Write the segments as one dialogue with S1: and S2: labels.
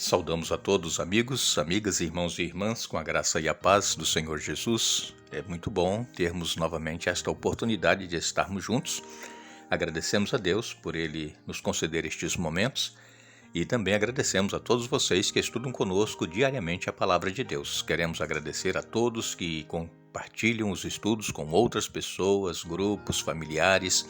S1: Saudamos a todos, amigos, amigas, irmãos e irmãs, com a graça e a paz do Senhor Jesus. É muito bom termos novamente esta oportunidade de estarmos juntos. Agradecemos a Deus por Ele nos conceder estes momentos e também agradecemos a todos vocês que estudam conosco diariamente a Palavra de Deus. Queremos agradecer a todos que compartilham os estudos com outras pessoas, grupos, familiares,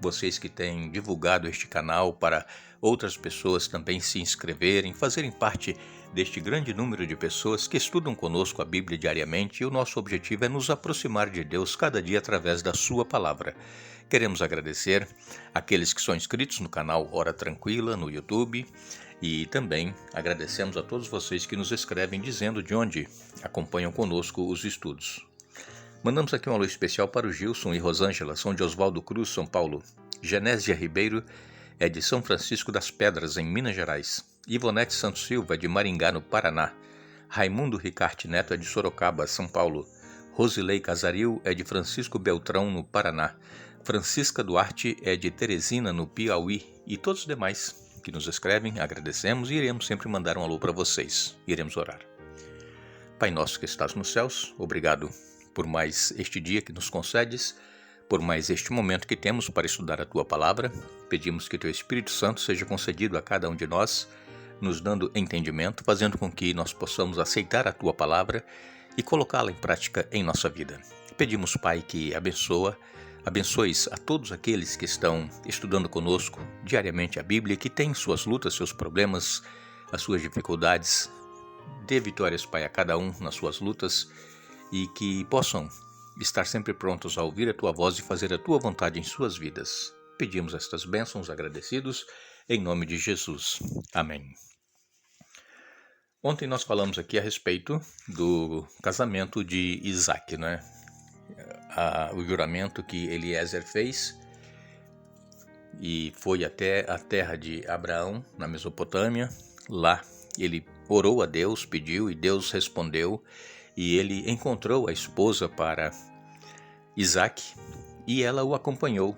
S1: vocês que têm divulgado este canal para outras pessoas também se inscreverem, fazerem parte deste grande número de pessoas que estudam conosco a Bíblia diariamente, e o nosso objetivo é nos aproximar de Deus cada dia através da sua palavra. Queremos agradecer aqueles que são inscritos no canal Hora Tranquila no YouTube e também agradecemos a todos vocês que nos escrevem dizendo de onde acompanham conosco os estudos. Mandamos aqui um alô especial para o Gilson e Rosângela, são de Oswaldo Cruz, São Paulo. Genésia Ribeiro é de São Francisco das Pedras, em Minas Gerais. Ivonete Santos Silva é de Maringá, no Paraná. Raimundo Ricarte Neto é de Sorocaba, São Paulo. Rosilei Casaril é de Francisco Beltrão, no Paraná. Francisca Duarte é de Teresina, no Piauí. E todos os demais que nos escrevem, agradecemos e iremos sempre mandar um alô para vocês. Iremos orar. Pai nosso que estás nos céus, obrigado por mais este dia que nos concedes, por mais este momento que temos para estudar a Tua Palavra. Pedimos que Teu Espírito Santo seja concedido a cada um de nós, nos dando entendimento, fazendo com que nós possamos aceitar a Tua Palavra e colocá-la em prática em nossa vida. Pedimos, Pai, que abençoes a todos aqueles que estão estudando conosco diariamente a Bíblia, que têm suas lutas, seus problemas, as suas dificuldades. Dê vitórias, Pai, a cada um nas suas lutas, e que possam estar sempre prontos a ouvir a Tua voz e fazer a Tua vontade em suas vidas. Pedimos estas bênçãos agradecidos em nome de Jesus. Amém. Ontem nós falamos aqui a respeito do casamento de Isaac, né? O juramento que Eliezer fez e foi até a terra de Abraão, na Mesopotâmia. Lá ele orou a Deus, pediu e Deus respondeu. E ele encontrou a esposa para Isaac e ela o acompanhou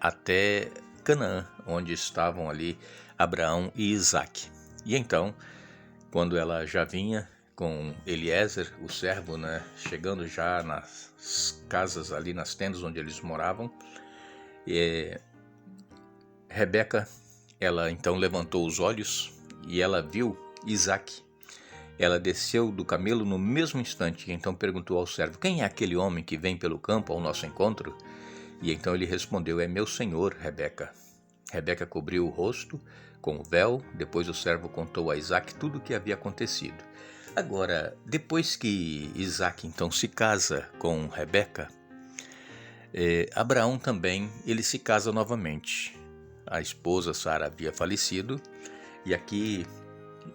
S1: até Canaã, onde estavam ali Abraão e Isaac. E então, quando ela já vinha com Eliezer, o servo, né, chegando já nas casas ali, nas tendas onde eles moravam, Rebeca, ela então levantou os olhos e ela viu Isaac. Ela desceu do camelo no mesmo instante e então perguntou ao servo: quem é aquele homem que vem pelo campo ao nosso encontro? E então ele respondeu: é meu senhor, Rebeca. Rebeca cobriu o rosto com o véu. Depois o servo contou a Isaac tudo o que havia acontecido. Agora, depois que Isaac então se casa com Rebeca, Abraão também ele se casa novamente. A esposa Sara havia falecido e aqui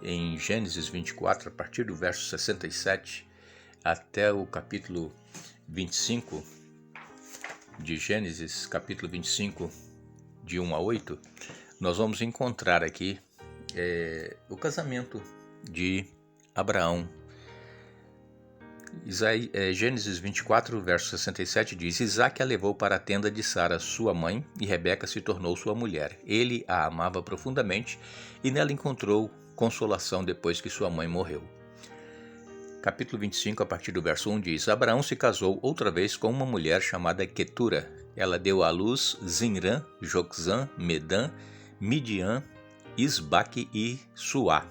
S1: em Gênesis 24, a partir do verso 67 até o capítulo 25 de Gênesis, capítulo 25, de 1 a 8, nós vamos encontrar aqui o casamento de Abraão. Gênesis 24, verso 67 diz: Isaac a levou para a tenda de Sara, sua mãe, e Rebeca se tornou sua mulher. Ele a amava profundamente e nela encontrou consolação depois que sua mãe morreu. Capítulo 25, a partir do verso 1 diz: Abraão se casou outra vez com uma mulher chamada Quetura. Ela deu à luz Zinrã, Joczã, Medã, Midian, Isbaque e Suá.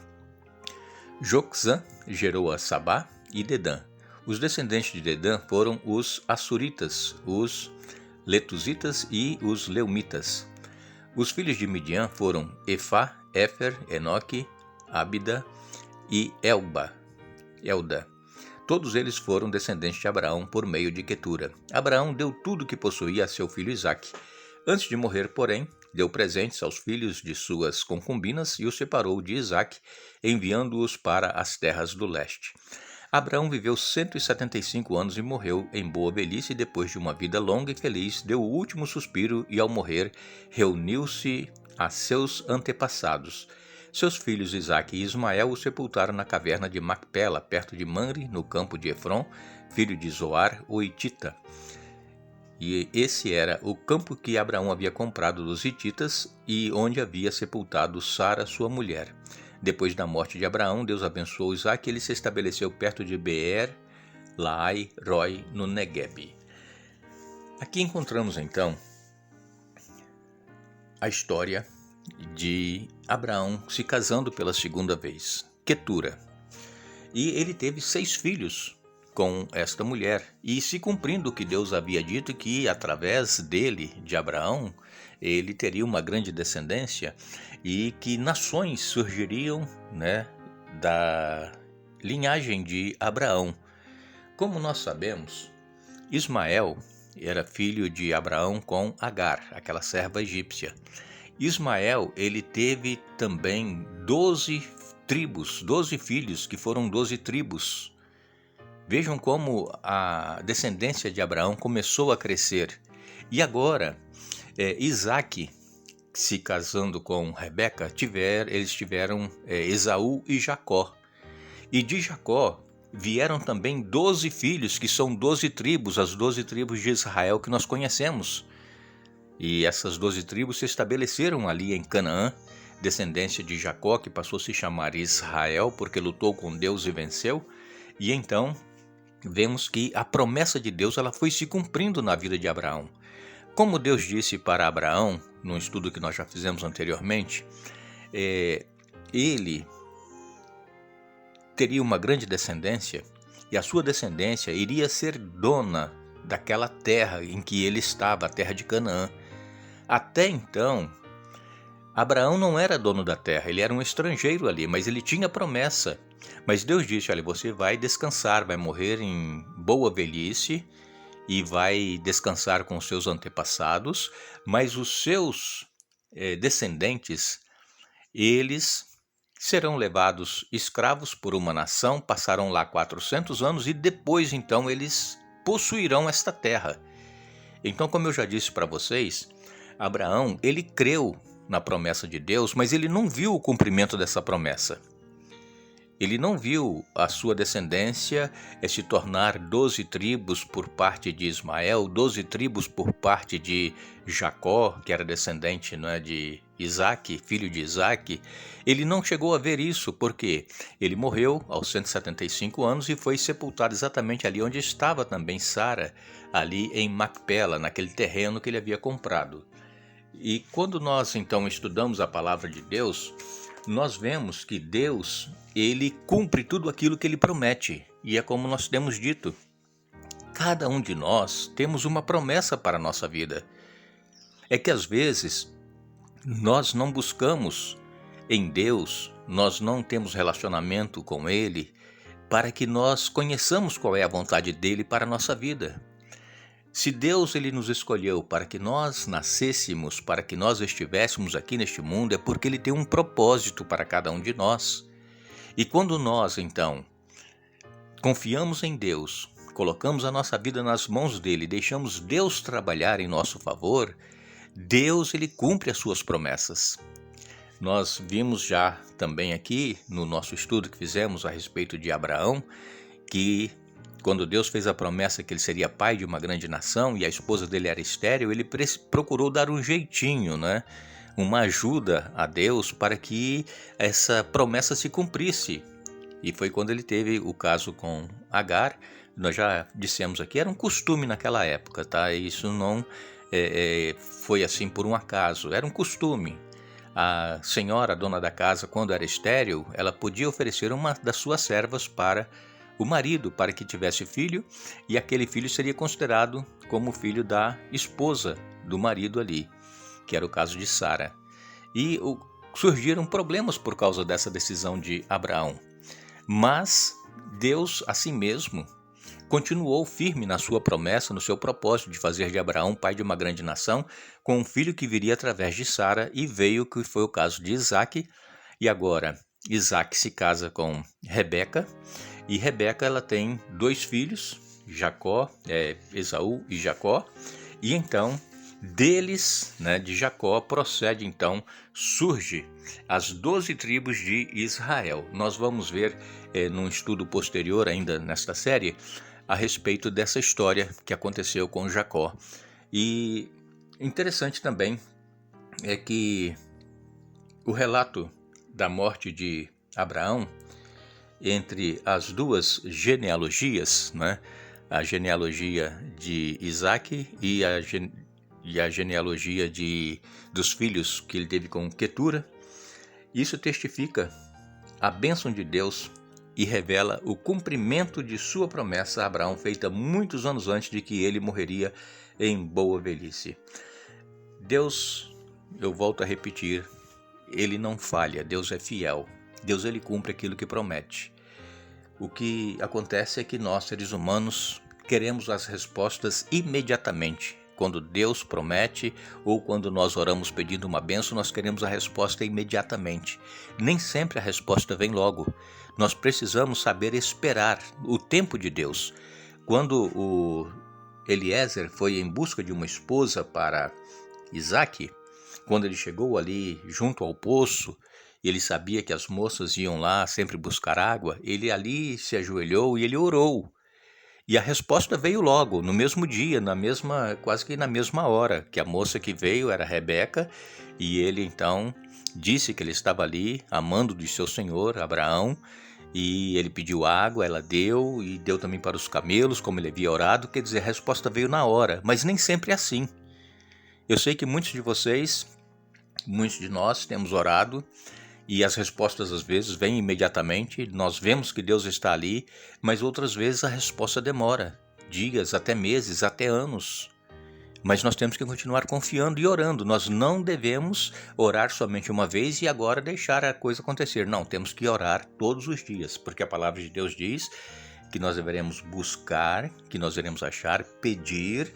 S1: Joczã gerou a Sabá e Dedã. Os descendentes de Dedã foram os Assuritas, os Letuzitas e os Leumitas. Os filhos de Midian foram Efá, Éfer, Enoque, Ábida e Elda. Todos eles foram descendentes de Abraão por meio de Quetura. Abraão deu tudo o que possuía a seu filho Isaque. Antes de morrer, porém, deu presentes aos filhos de suas concubinas e os separou de Isaque, enviando-os para as terras do leste. Abraão viveu 175 anos e morreu em boa velhice. Depois de uma vida longa e feliz, deu o último suspiro e, ao morrer, reuniu-se a seus antepassados. Seus filhos Isaque e Ismael o sepultaram na caverna de Macpela, perto de Mamre, no campo de Efron, filho de Zoar, o Hitita. E esse era o campo que Abraão havia comprado dos hititas e onde havia sepultado Sara, sua mulher. Depois da morte de Abraão, Deus abençoou Isaque e ele se estabeleceu perto de Beer Lahai Roi, no Negueb. Aqui encontramos então a história de Abraão se casando pela segunda vez, Quetura. E ele teve 6 filhos com esta mulher, e se cumprindo o que Deus havia dito, que através dele, de Abraão, ele teria uma grande descendência e que nações surgiriam, né, da linhagem de Abraão. Como nós sabemos, Ismael era filho de Abraão com Agar, aquela serva egípcia. Ismael, ele teve também 12 tribos, 12 filhos, que foram 12 tribos. Vejam como a descendência de Abraão começou a crescer. E agora, Isaque, se casando com Rebeca, eles tiveram Esaú e Jacó. E de Jacó vieram também 12 filhos, que são 12 tribos, as 12 tribos de Israel que nós conhecemos. E essas 12 tribos se estabeleceram ali em Canaã, descendência de Jacó, que passou a se chamar Israel, porque lutou com Deus e venceu. E então vemos que a promessa de Deus ela foi se cumprindo na vida de Abraão. Como Deus disse para Abraão, num estudo que nós já fizemos anteriormente, ele teria uma grande descendência e a sua descendência iria ser dona daquela terra em que ele estava, a terra de Canaã. Até então, Abraão não era dono da terra, ele era um estrangeiro ali, mas ele tinha promessa. Mas Deus disse, olha, você vai descansar, vai morrer em boa velhice e vai descansar com os seus antepassados, mas os seus descendentes, eles serão levados escravos por uma nação, passarão lá 400 anos e depois então eles possuirão esta terra. Então, como eu já disse para vocês, Abraão, ele creu na promessa de Deus, mas ele não viu o cumprimento dessa promessa. Ele não viu a sua descendência se tornar 12 tribos por parte de Ismael, 12 tribos por parte de Jacó, que era descendente, não é, de Isaque, filho de Isaque. Ele não chegou a ver isso porque ele morreu aos 175 anos e foi sepultado exatamente ali onde estava também Sara, ali em Macpela, naquele terreno que ele havia comprado. E quando nós então estudamos a palavra de Deus, nós vemos que Deus, ele cumpre tudo aquilo que ele promete. E é como nós temos dito, cada um de nós temos uma promessa para a nossa vida. É que às vezes nós não buscamos em Deus, nós não temos relacionamento com ele para que nós conheçamos qual é a vontade dele para a nossa vida. Se Deus ele nos escolheu para que nós nascêssemos, para que nós estivéssemos aqui neste mundo, é porque ele tem um propósito para cada um de nós. E quando nós, então, confiamos em Deus, colocamos a nossa vida nas mãos dele, deixamos Deus trabalhar em nosso favor, Deus ele cumpre as suas promessas. Nós vimos já também aqui no nosso estudo que fizemos a respeito de Abraão, que quando Deus fez a promessa que ele seria pai de uma grande nação e a esposa dele era estéril, ele procurou dar um jeitinho, né? Uma ajuda a Deus para que essa promessa se cumprisse. E foi quando ele teve o caso com Agar. Nós já dissemos aqui, era um costume naquela época, tá? Isso não foi assim por um acaso, era um costume. A senhora, a dona da casa, quando era estéril, ela podia oferecer uma das suas servas para o marido, para que tivesse filho, e aquele filho seria considerado como filho da esposa do marido ali, que era o caso de Sara. E surgiram problemas por causa dessa decisão de Abraão. Mas Deus, assim mesmo, continuou firme na sua promessa, no seu propósito de fazer de Abraão pai de uma grande nação, com um filho que viria através de Sara, e veio que foi o caso de Isaque. E agora, Isaque se casa com Rebeca, e Rebeca ela tem 2 filhos, Esaú e Jacó, e então deles, né, de Jacó, surge as 12 tribos de Israel. Nós vamos ver num estudo posterior ainda nesta série a respeito dessa história que aconteceu com Jacó. E interessante também é que o relato da morte de Abraão, entre as duas genealogias, né? A genealogia de Isaque e a genealogia dos filhos que ele teve com Quetura. Isso testifica a bênção de Deus e revela o cumprimento de sua promessa a Abraão, feita muitos anos antes de que ele morreria em boa velhice. Deus, eu volto a repetir, ele não falha, Deus é fiel. Deus, ele cumpre aquilo que promete. O que acontece é que nós, seres humanos, queremos as respostas imediatamente. Quando Deus promete ou quando nós oramos pedindo uma bênção, nós queremos a resposta imediatamente. Nem sempre a resposta vem logo. Nós precisamos saber esperar o tempo de Deus. Quando o Eliezer foi em busca de uma esposa para Isaque, quando ele chegou ali junto ao poço, ele sabia que as moças iam lá sempre buscar água, ele ali se ajoelhou e ele orou. E a resposta veio logo, no mesmo dia, quase que na mesma hora, que a moça que veio era Rebeca, e ele então disse que ele estava ali, amando de seu senhor, Abraão, e ele pediu água, ela deu, e deu também para os camelos, como ele havia orado, quer dizer, a resposta veio na hora, mas nem sempre é assim. Eu sei que muitos de nós temos orado, e as respostas às vezes vêm imediatamente, nós vemos que Deus está ali, mas outras vezes a resposta demora, dias, até meses, até anos. Mas nós temos que continuar confiando e orando, nós não devemos orar somente uma vez e agora deixar a coisa acontecer. Não, temos que orar todos os dias, porque a palavra de Deus diz que nós deveremos buscar, que nós iremos achar, pedir,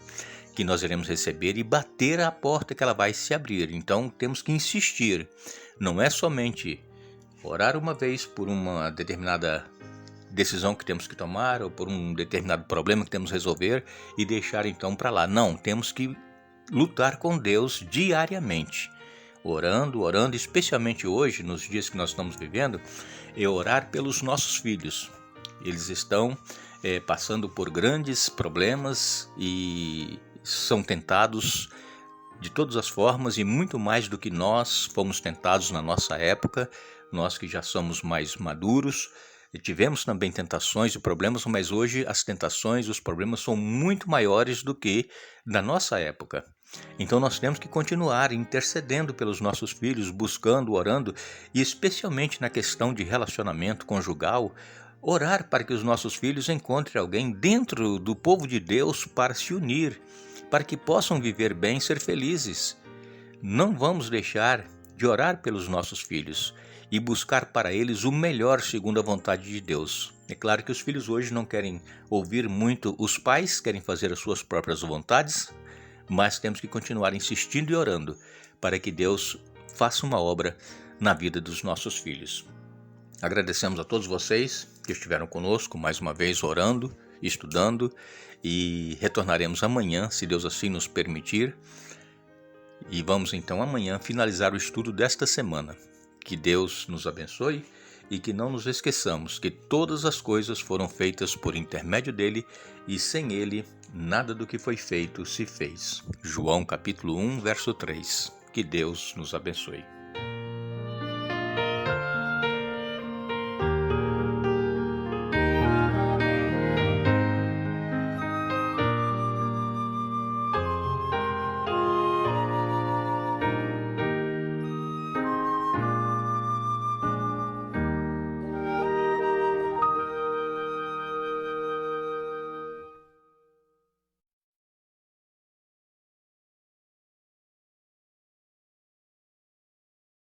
S1: que nós iremos receber e bater à porta que ela vai se abrir. Então temos que insistir. Não é somente orar uma vez por uma determinada decisão que temos que tomar ou por um determinado problema que temos que resolver e deixar então para lá. Não, temos que lutar com Deus diariamente. Orando, especialmente hoje, nos dias que nós estamos vivendo, é orar pelos nossos filhos. Eles estão passando por grandes problemas e são tentados de todas as formas e muito mais do que nós fomos tentados na nossa época, nós que já somos mais maduros, e tivemos também tentações e problemas, mas hoje as tentações e os problemas são muito maiores do que na nossa época. Então nós temos que continuar intercedendo pelos nossos filhos, buscando, orando, e especialmente na questão de relacionamento conjugal, orar para que os nossos filhos encontrem alguém dentro do povo de Deus para se unir, para que possam viver bem e ser felizes. Não vamos deixar de orar pelos nossos filhos e buscar para eles o melhor segundo a vontade de Deus. É claro que os filhos hoje não querem ouvir muito os pais, querem fazer as suas próprias vontades, mas temos que continuar insistindo e orando para que Deus faça uma obra na vida dos nossos filhos. Agradecemos a todos vocês que estiveram conosco mais uma vez orando, estudando, e retornaremos amanhã, se Deus assim nos permitir. E vamos então amanhã finalizar o estudo desta semana. Que Deus nos abençoe e que não nos esqueçamos que todas as coisas foram feitas por intermédio dele e sem ele nada do que foi feito se fez. João capítulo 1, verso 3. Que Deus nos abençoe.